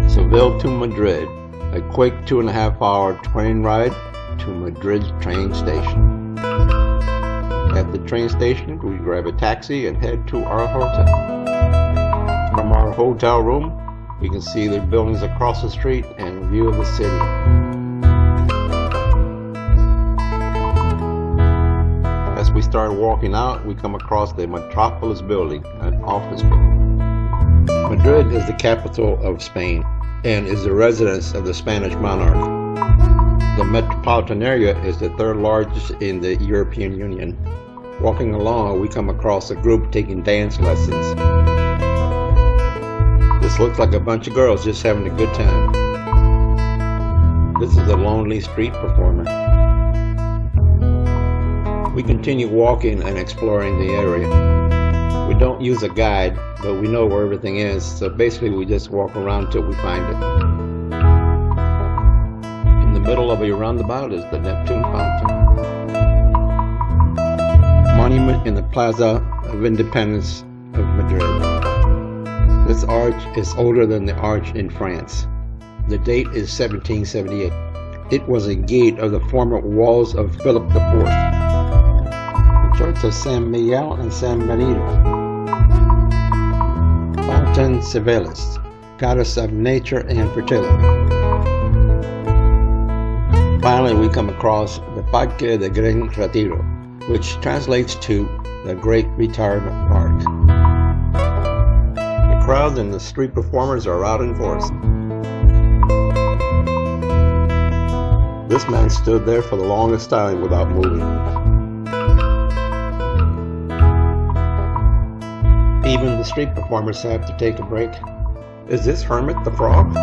Seville to Madrid, a quick 2.5-hour train ride to Madrid's train station. At the train station, we grab a taxi and head to our hotel. From our hotel room, we can see the buildings across the street and a view of the city. As we start walking out, we come across the Metropolis building, an office building. Madrid is the capital of Spain and is the residence of the Spanish monarch. The metropolitan area is the third largest in the European Union. Walking along, we come across a group taking dance lessons. This looks like a bunch of girls just having a good time. This is a lonely street performer. We continue walking and exploring the area. We don't use a guide, but we know where everything is, so basically we just walk around till we find it. In the middle of a roundabout is the Neptune Fountain, monument in the Plaza of Independence of Madrid. This arch is older than the arch in France. The date is 1778. It was a gate of the former walls of Philip IV. The church of San Miguel and San Benito. Fountain Civilis, goddess of nature and fertility. Finally, we come across the Parque de Gran Retiro, which translates to the Great Retirement Park. The crowd and the street performers are out in force. This man stood there for the longest time without moving. Even the street performers have to take a break. Is this Hermit the Frog?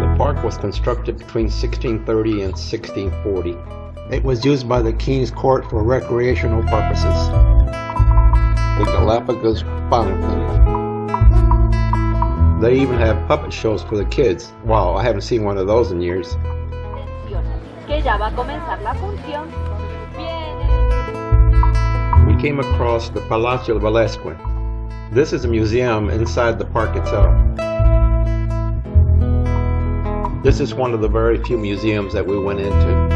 The park was constructed between 1630 and 1640. It was used by the King's Court for recreational purposes. The Galapagos Fountain. They even have puppet shows for the kids. Wow, I haven't seen one of those in years. We came across the Palacio Velasquez. This is a museum inside the park itself. This is one of the very few museums that we went into.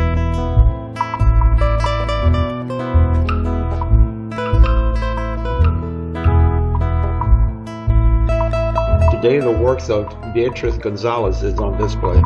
Today the works of Beatriz Gonzalez is on display.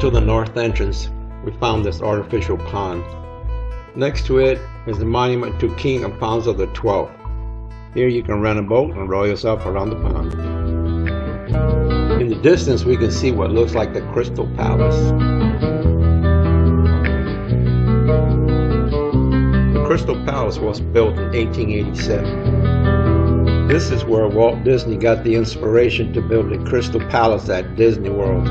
To the north entrance, we found this artificial pond. Next to it is the monument to King Alfonso XII. Here you can rent a boat and row yourself around the pond. In the distance we can see what looks like the Crystal Palace. The Crystal Palace was built in 1887. This is where Walt Disney got the inspiration to build the Crystal Palace at Disney World.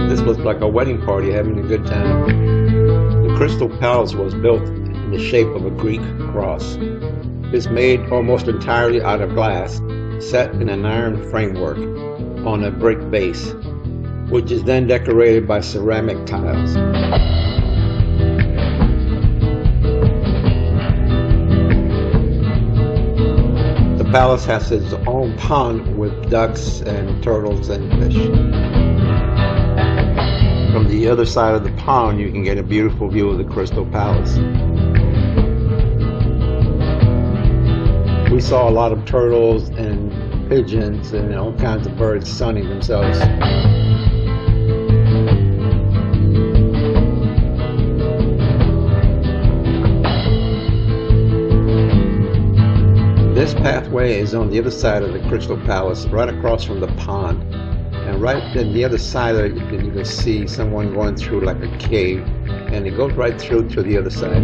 This looks like a wedding party having a good time. The Crystal Palace was built in the shape of a Greek cross. It's made almost entirely out of glass, set in an iron framework on a brick base, which is then decorated by ceramic tiles. The palace has its own pond with ducks and turtles and fish. From the other side of the pond, you can get a beautiful view of the Crystal Palace. We saw a lot of turtles and pigeons and all kinds of birds sunning themselves. This pathway is on the other side of the Crystal Palace, right across from the pond. And right on the other side of it, you can even see someone going through like a cave, and it goes right through to the other side.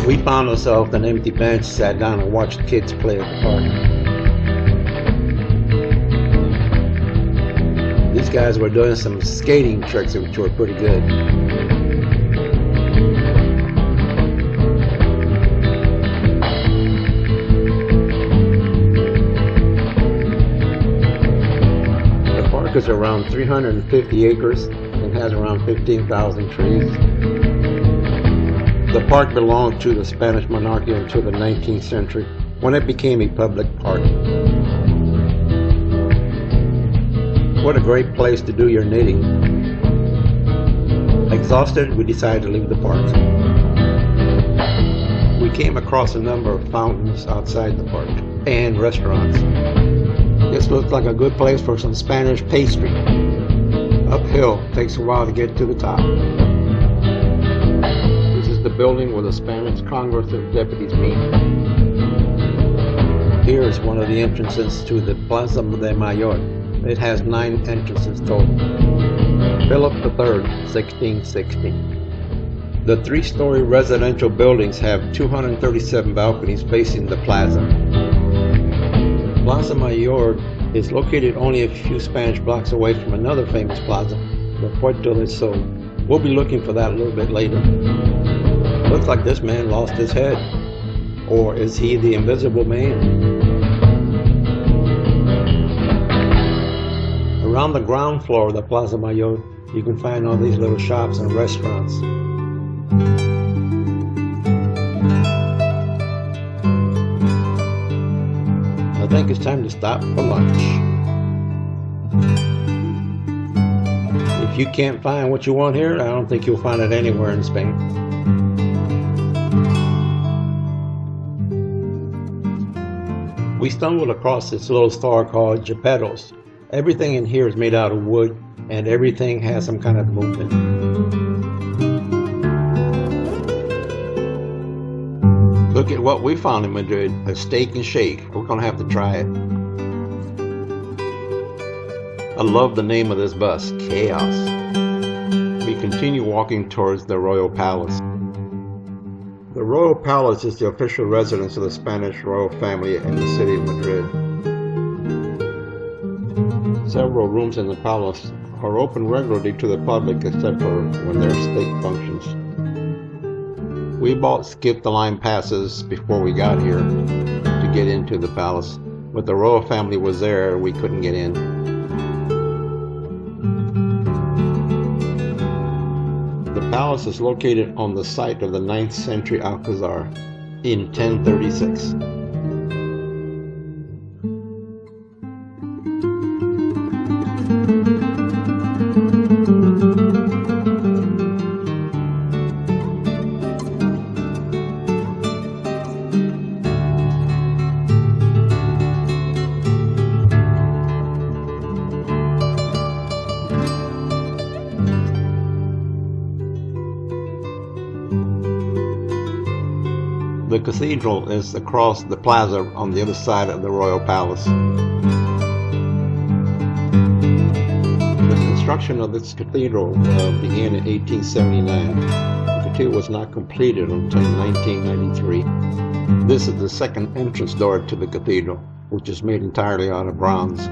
We found ourselves on an empty bench, sat down and watched kids play at the park. These guys were doing some skating tricks which were pretty good. The park is around 350 acres and has around 15,000 trees. The park belonged to the Spanish monarchy until the 19th century, when it became a public park. What a great place to do your knitting. Exhausted, we decided to leave the park. We came across a number of fountains outside the park and restaurants. This looked like a good place for some Spanish pastry. Uphill, takes a while to get to the top. The building where the Spanish Congress of Deputies meet. Here is one of the entrances to the Plaza de Mayor. It has 9 entrances total. Philip III, 1660. The 3-story residential buildings have 237 balconies facing the plaza. Plaza Mayor is located only a few Spanish blocks away from another famous plaza, the Puerto del Sol. We'll be looking for that a little bit later. Looks like this man lost his head. Or is he the invisible man? Around the ground floor of the Plaza Mayor, you can find all these little shops and restaurants. I think it's time to stop for lunch. If you can't find what you want here, I don't think you'll find it anywhere in Spain. We stumbled across this little store called Geppetto's. Everything in here is made out of wood, and everything has some kind of movement. Look at what we found in Madrid, a steak and shake. We're gonna have to try it. I love the name of this bus, Chaos. We continue walking towards the Royal Palace. The Royal Palace is the official residence of the Spanish royal family in the city of Madrid. Several rooms in the palace are open regularly to the public except for when there are state functions. We bought skip-the-line passes before we got here to get into the palace, but the royal family was there, we couldn't get in. The palace is located on the site of the 9th century Alcazar in 1036. The cathedral is across the plaza on the other side of the Royal Palace. The construction of this cathedral began in 1879. The cathedral was not completed until 1993. This is the second entrance door to the cathedral, which is made entirely out of bronze.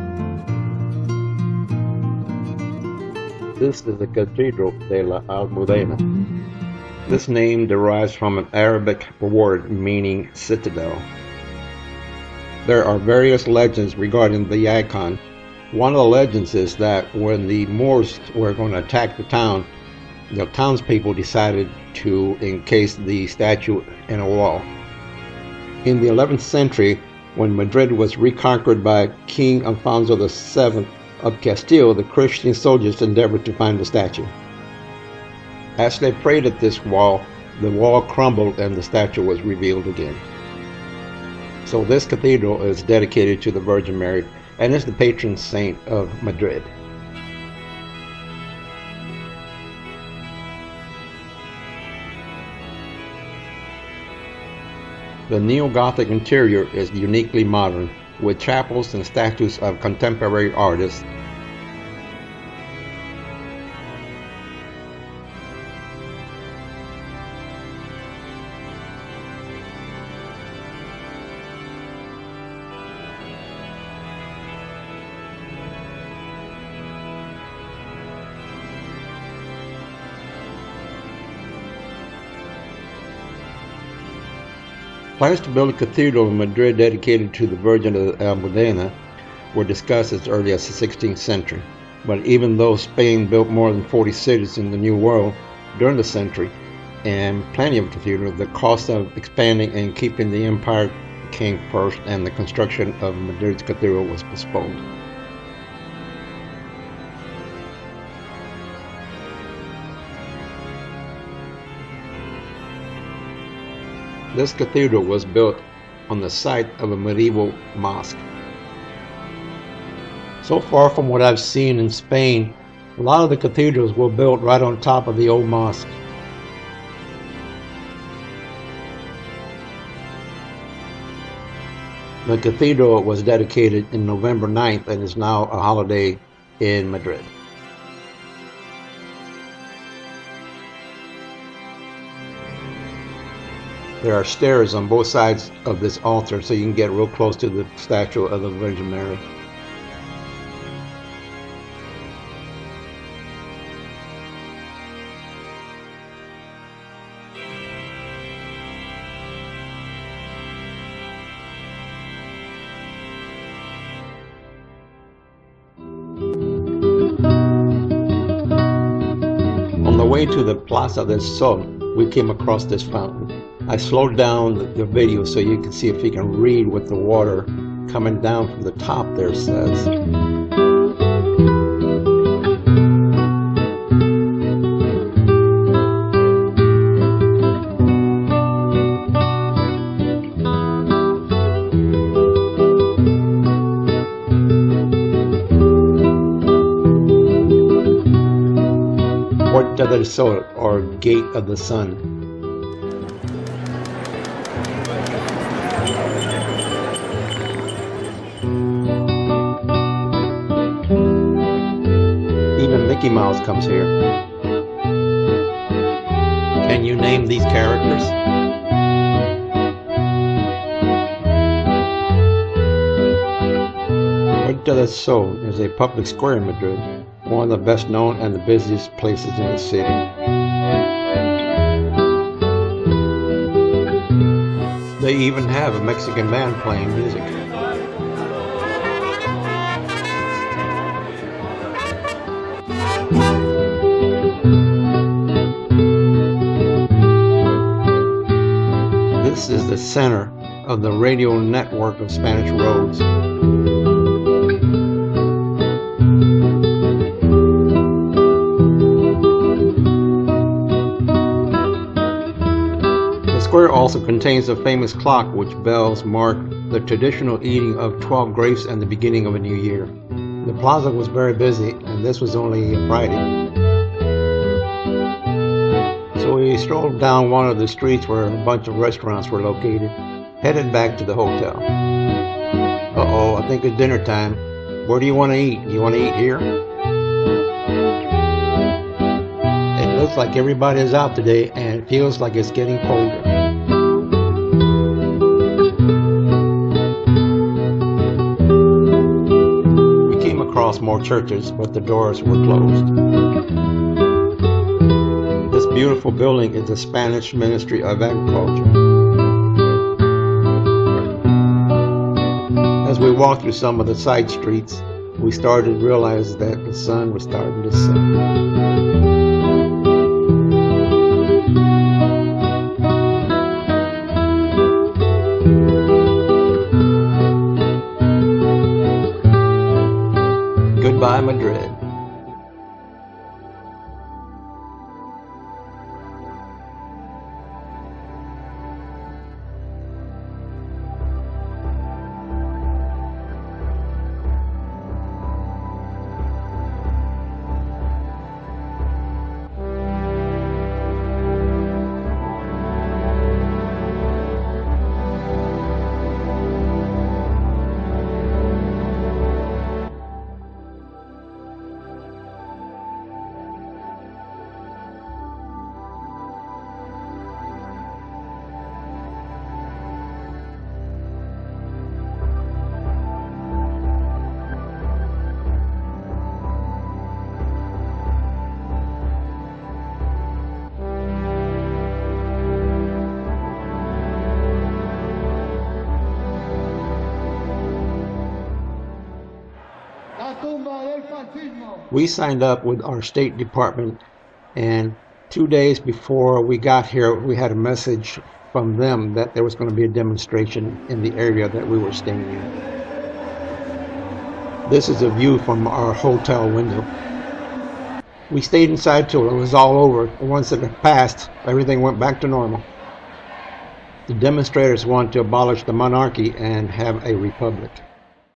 This is the Cathedral de la Almudena. This name derives from an Arabic word meaning citadel. There are various legends regarding the icon. One of the legends is that when the Moors were going to attack the town, the townspeople decided to encase the statue in a wall. In the 11th century, when Madrid was reconquered by King Alfonso VII of Castile, the Christian soldiers endeavored to find the statue. As they prayed at this wall, the wall crumbled and the statue was revealed again. So this cathedral is dedicated to the Virgin Mary and is the patron saint of Madrid. The neo-Gothic interior is uniquely modern, with chapels and statues of contemporary artists. Plans to build a cathedral in Madrid dedicated to the Virgin of Almudena were discussed as early as the 16th century. But even though Spain built more than 40 cities in the New World during the century, and plenty of cathedrals, the cost of expanding and keeping the empire came first, and the construction of Madrid's cathedral was postponed. This cathedral was built on the site of a medieval mosque. So far from what I've seen in Spain, a lot of the cathedrals were built right on top of the old mosque. The cathedral was dedicated in November 9th and is now a holiday in Madrid. There are stairs on both sides of this altar so you can get real close to the statue of the Virgin Mary. On the way to the Plaza del Sol, we came across this fountain. I slowed down the video so you can see if you can read what the water coming down from the top there says. Puerta del Sol, or Gate of the Sun. Even Mickey Mouse comes here. Can you name these characters? Puerta del Sol is a public square in Madrid, one of the best known and the busiest places in the city. They even have a Mexican band playing music. This is the center of the radial network of Spanish roads. The square also contains a famous clock which bells mark the traditional eating of 12 grapes and the beginning of a new year. The plaza was very busy, and this was only a Friday. So we strolled down one of the streets where a bunch of restaurants were located, headed back to the hotel. Uh-oh, I think it's dinner time. Where do you want to eat? You want to eat here? It looks like everybody is out today, and it feels like it's getting colder. We came across more churches, but the doors were closed. This beautiful building is the Spanish Ministry of Agriculture. As we walked through some of the side streets, we started to realize that the sun was starting to set. Goodbye, Madrid. We signed up with our State Department, and 2 days before we got here, we had a message from them that there was going to be a demonstration in the area that we were staying in. This is a view from our hotel window. We stayed inside till it was all over. Once it passed, everything went back to normal. The demonstrators want to abolish the monarchy and have a republic.